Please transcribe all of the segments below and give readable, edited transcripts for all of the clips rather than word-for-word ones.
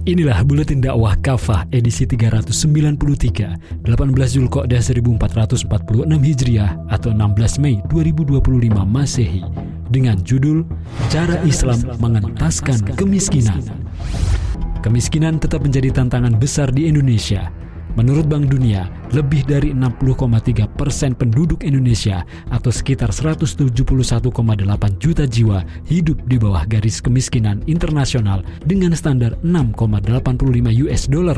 Inilah Buletin Dakwah Kafah edisi 393, 18 Zulqa'dah 1446 Hijriah atau 16 Mei 2025 Masehi dengan judul Cara Islam Mengentaskan Kemiskinan. Kemiskinan tetap menjadi tantangan besar di Indonesia. Menurut Bank Dunia, lebih dari 60,3% penduduk Indonesia atau sekitar 171,8 juta jiwa hidup di bawah garis kemiskinan internasional dengan standar $6,85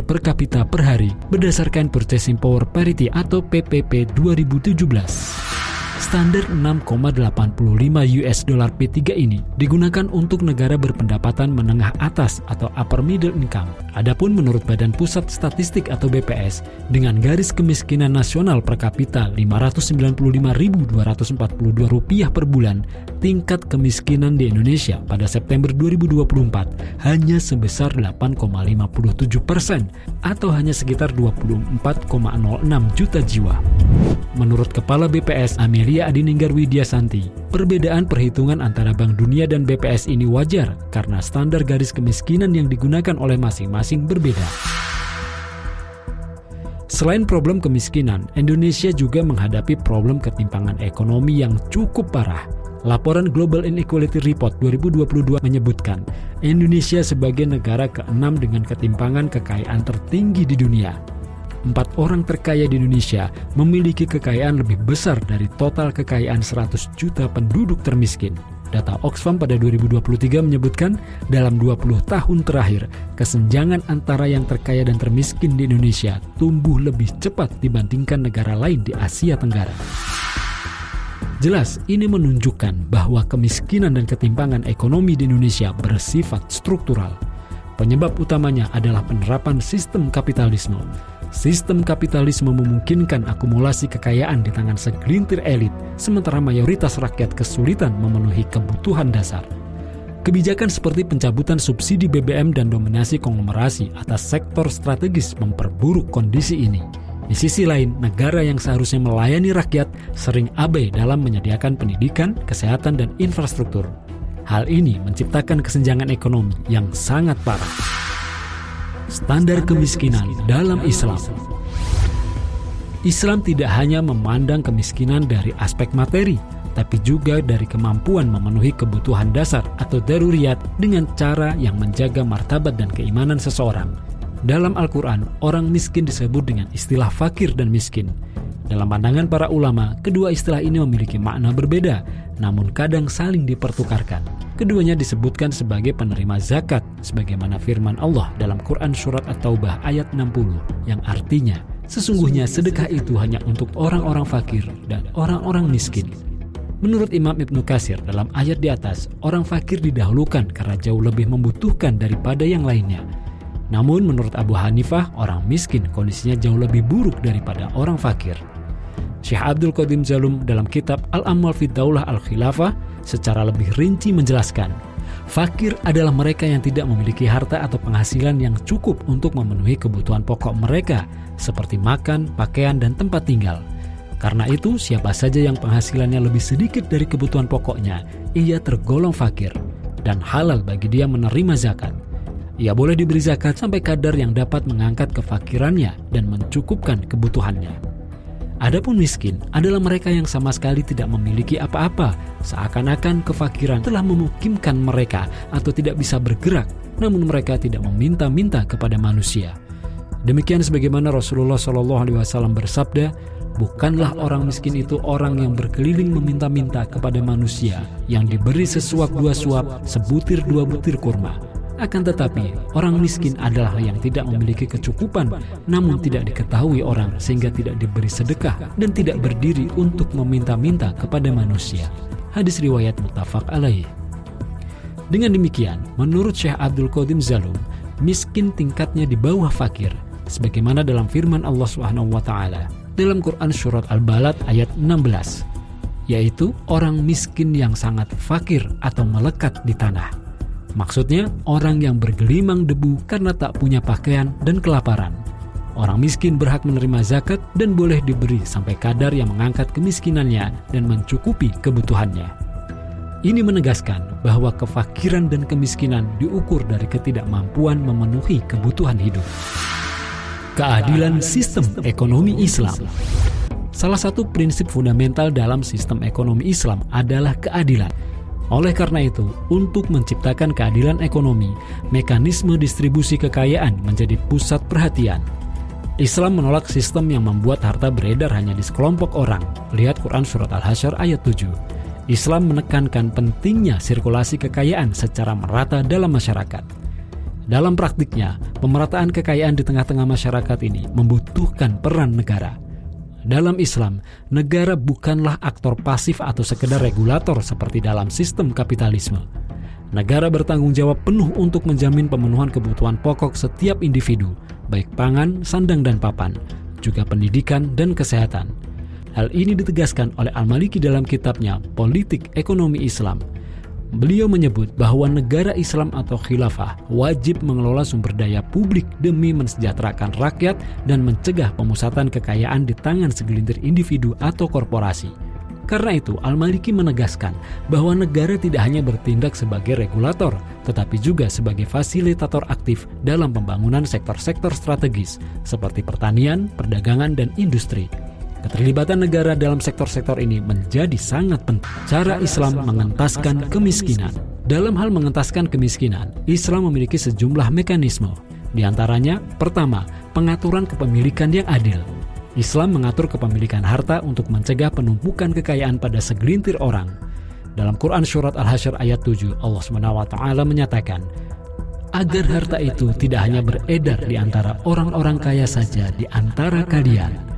per kapita per hari berdasarkan Purchasing Power Parity atau PPP 2017. Standar $6,85 P3 ini digunakan untuk negara berpendapatan menengah atas atau upper middle income. Adapun menurut Badan Pusat Statistik atau BPS, dengan garis kemiskinan nasional per kapita Rp595.242 per bulan, tingkat kemiskinan di Indonesia pada September 2024 hanya sebesar 8,57% atau hanya sekitar 24,06 juta jiwa. Menurut Kepala BPS Amelia Adininggar Widyasanti, perbedaan perhitungan antara Bank Dunia dan BPS ini wajar karena standar garis kemiskinan yang digunakan oleh masing-masing berbeda. Selain problem kemiskinan, Indonesia juga menghadapi problem ketimpangan ekonomi yang cukup parah. Laporan Global Inequality Report 2022 menyebutkan Indonesia sebagai negara ke-6 dengan ketimpangan kekayaan tertinggi di dunia. 4 orang terkaya di Indonesia memiliki kekayaan lebih besar dari total kekayaan 100 juta penduduk termiskin. Data Oxfam pada 2023 menyebutkan dalam 20 tahun terakhir, kesenjangan antara yang terkaya dan termiskin di Indonesia tumbuh lebih cepat dibandingkan negara lain di Asia Tenggara. Jelas, ini menunjukkan bahwa kemiskinan dan ketimpangan ekonomi di Indonesia bersifat struktural. Penyebab utamanya adalah penerapan sistem kapitalisme. Sistem kapitalisme memungkinkan akumulasi kekayaan di tangan segelintir elit, sementara mayoritas rakyat kesulitan memenuhi kebutuhan dasar. Kebijakan seperti pencabutan subsidi BBM dan dominasi konglomerasi atas sektor strategis memperburuk kondisi ini. Di sisi lain, negara yang seharusnya melayani rakyat sering abai dalam menyediakan pendidikan, kesehatan, dan infrastruktur. Hal ini menciptakan kesenjangan ekonomi yang sangat parah. Standar kemiskinan dalam Islam. Islam tidak hanya memandang kemiskinan dari aspek materi, tapi juga dari kemampuan memenuhi kebutuhan dasar atau daruriyat dengan cara yang menjaga martabat dan keimanan seseorang. Dalam Al-Quran, orang miskin disebut dengan istilah fakir dan miskin. Dalam pandangan para ulama, kedua istilah ini memiliki makna berbeda, namun kadang saling dipertukarkan. Keduanya disebutkan sebagai penerima zakat, sebagaimana firman Allah dalam Quran Surat At-Taubah ayat 60, yang artinya, sesungguhnya sedekah itu hanya untuk orang-orang fakir dan orang-orang miskin. Menurut Imam Ibnu Katsir dalam ayat di atas, orang fakir didahulukan karena jauh lebih membutuhkan daripada yang lainnya. Namun menurut Abu Hanifah, orang miskin kondisinya jauh lebih buruk daripada orang fakir. Syekh Abdul Qadim Zalum dalam kitab Al-Amal fi Daulah Al-Khilafah secara lebih rinci menjelaskan, fakir adalah mereka yang tidak memiliki harta atau penghasilan yang cukup untuk memenuhi kebutuhan pokok mereka seperti makan, pakaian, dan tempat tinggal. Karena itu, siapa saja yang penghasilannya lebih sedikit dari kebutuhan pokoknya, ia tergolong fakir dan halal bagi dia menerima zakat. Ia boleh diberi zakat sampai kadar yang dapat mengangkat kefakirannya dan mencukupkan kebutuhannya. Adapun miskin adalah mereka yang sama sekali tidak memiliki apa-apa, seakan-akan kefakiran telah memukimkan mereka atau tidak bisa bergerak, namun mereka tidak meminta-minta kepada manusia. Demikian sebagaimana Rasulullah SAW bersabda, bukanlah orang miskin itu orang yang berkeliling meminta-minta kepada manusia, yang diberi sesuap 2 suap, sebutir 2 butir kurma. Akan tetapi, orang miskin adalah yang tidak memiliki kecukupan, namun tidak diketahui orang sehingga tidak diberi sedekah dan tidak berdiri untuk meminta-minta kepada manusia. Hadis riwayat muttafaq alaih. Dengan demikian, menurut Syekh Abdul Qadim Zalum, miskin tingkatnya di bawah fakir, sebagaimana dalam firman Allah SWT dalam Quran Surat Al-Balad ayat 16, yaitu orang miskin yang sangat fakir atau melekat di tanah. Maksudnya, orang yang bergelimang debu karena tak punya pakaian dan kelaparan. Orang miskin berhak menerima zakat dan boleh diberi sampai kadar yang mengangkat kemiskinannya dan mencukupi kebutuhannya. Ini menegaskan bahwa kefakiran dan kemiskinan diukur dari ketidakmampuan memenuhi kebutuhan hidup. Keadilan sistem ekonomi Islam. Salah satu prinsip fundamental dalam sistem ekonomi Islam adalah keadilan. Oleh karena itu, untuk menciptakan keadilan ekonomi, mekanisme distribusi kekayaan menjadi pusat perhatian. Islam menolak sistem yang membuat harta beredar hanya di sekelompok orang. Lihat Quran Surat Al-Hasyr ayat 7. Islam menekankan pentingnya sirkulasi kekayaan secara merata dalam masyarakat. Dalam praktiknya, pemerataan kekayaan di tengah-tengah masyarakat ini membutuhkan peran negara. Dalam Islam, negara bukanlah aktor pasif atau sekedar regulator seperti dalam sistem kapitalisme. Negara bertanggung jawab penuh untuk menjamin pemenuhan kebutuhan pokok setiap individu, baik pangan, sandang dan papan, juga pendidikan dan kesehatan. Hal ini ditegaskan oleh Al-Maliki dalam kitabnya Politik Ekonomi Islam. Beliau menyebut bahwa negara Islam atau khilafah wajib mengelola sumber daya publik demi mensejahterakan rakyat dan mencegah pemusatan kekayaan di tangan segelintir individu atau korporasi. Karena itu, Al-Maliki menegaskan bahwa negara tidak hanya bertindak sebagai regulator, tetapi juga sebagai fasilitator aktif dalam pembangunan sektor-sektor strategis seperti pertanian, perdagangan, dan industri. Keterlibatan negara dalam sektor-sektor ini menjadi sangat penting. Cara Islam mengentaskan kemiskinan. Dalam hal mengentaskan kemiskinan, Islam memiliki sejumlah mekanisme. Di antaranya, pertama, pengaturan kepemilikan yang adil. Islam mengatur kepemilikan harta untuk mencegah penumpukan kekayaan pada segelintir orang. Dalam Quran Surat Al-Hasyr ayat 7, Allah SWT menyatakan, agar harta itu tidak hanya beredar di antara orang-orang kaya saja di antara kalian.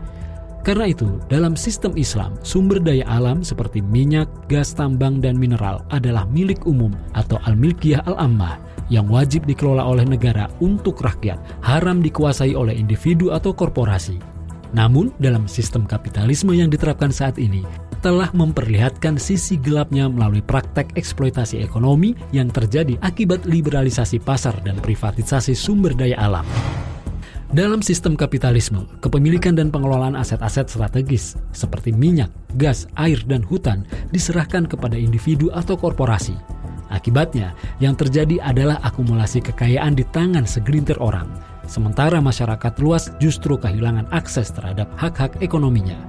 Karena itu, dalam sistem Islam, sumber daya alam seperti minyak, gas tambang, dan mineral adalah milik umum atau al-milkiyah al-ammah yang wajib dikelola oleh negara untuk rakyat, haram dikuasai oleh individu atau korporasi. Namun, dalam sistem kapitalisme yang diterapkan saat ini, telah memperlihatkan sisi gelapnya melalui praktek eksploitasi ekonomi yang terjadi akibat liberalisasi pasar dan privatisasi sumber daya alam. Dalam sistem kapitalisme, kepemilikan dan pengelolaan aset-aset strategis seperti minyak, gas, air, dan hutan diserahkan kepada individu atau korporasi. Akibatnya, yang terjadi adalah akumulasi kekayaan di tangan segelintir orang, sementara masyarakat luas justru kehilangan akses terhadap hak-hak ekonominya.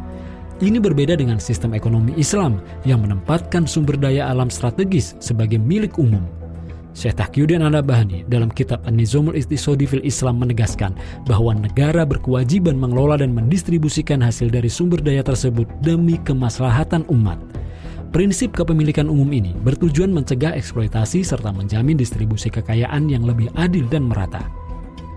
Ini berbeda dengan sistem ekonomi Islam yang menempatkan sumber daya alam strategis sebagai milik umum. Syekh Taqiyuddin An-Nabhani dalam kitab An-Nizamul Iqtisadi fil Islam menegaskan bahwa negara berkewajiban mengelola dan mendistribusikan hasil dari sumber daya tersebut demi kemaslahatan umat. Prinsip kepemilikan umum ini bertujuan mencegah eksploitasi serta menjamin distribusi kekayaan yang lebih adil dan merata.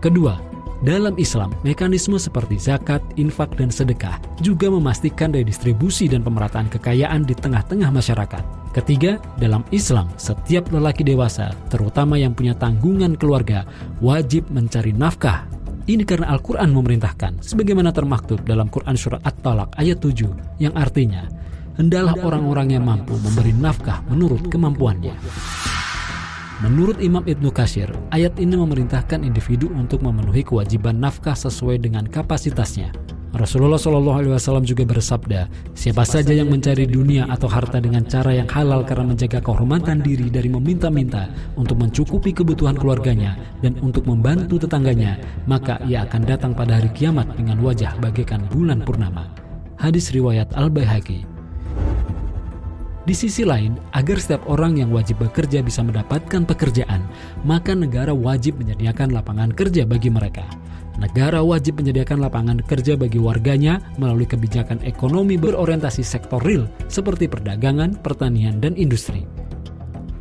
Kedua, dalam Islam, mekanisme seperti zakat, infak, dan sedekah juga memastikan redistribusi dan pemerataan kekayaan di tengah-tengah masyarakat. Ketiga, dalam Islam, setiap lelaki dewasa, terutama yang punya tanggungan keluarga, wajib mencari nafkah. Ini karena Al-Quran memerintahkan, sebagaimana termaktub dalam Quran Surat At-Talaq ayat 7, yang artinya, hendaklah orang-orang yang mampu memberi nafkah menurut kemampuannya. Menurut Imam Ibnu Katsir, ayat ini memerintahkan individu untuk memenuhi kewajiban nafkah sesuai dengan kapasitasnya. Rasulullah SAW juga bersabda, siapa saja yang mencari dunia atau harta dengan cara yang halal karena menjaga kehormatan diri dari meminta-minta untuk mencukupi kebutuhan keluarganya dan untuk membantu tetangganya, maka ia akan datang pada hari kiamat dengan wajah bagaikan bulan purnama. Hadis riwayat Al-Baihaqi. Di sisi lain, agar setiap orang yang wajib bekerja bisa mendapatkan pekerjaan, maka negara wajib menyediakan lapangan kerja bagi mereka. Negara wajib menyediakan lapangan kerja bagi warganya melalui kebijakan ekonomi berorientasi sektor real seperti perdagangan, pertanian, dan industri.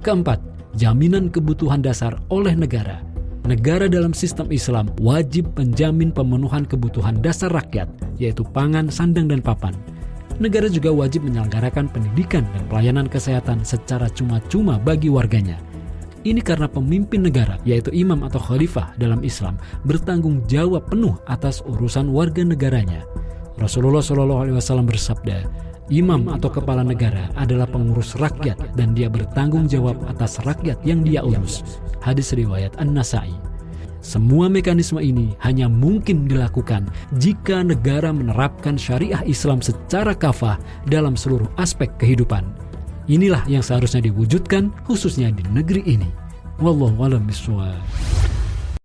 Keempat, jaminan kebutuhan dasar oleh negara. Negara dalam sistem Islam wajib menjamin pemenuhan kebutuhan dasar rakyat, yaitu pangan, sandang, dan papan. Negara juga wajib menyelenggarakan pendidikan dan pelayanan kesehatan secara cuma-cuma bagi warganya. Ini karena pemimpin negara, yaitu imam atau khalifah dalam Islam, bertanggung jawab penuh atas urusan warga negaranya. Rasulullah SAW bersabda, imam atau kepala negara adalah pengurus rakyat dan dia bertanggung jawab atas rakyat yang dia urus. Hadis riwayat An-Nasa'i. Semua mekanisme ini hanya mungkin dilakukan jika negara menerapkan syariah Islam secara kafah dalam seluruh aspek kehidupan. Inilah yang seharusnya diwujudkan khususnya di negeri ini. Wallahu a'lam bishawab.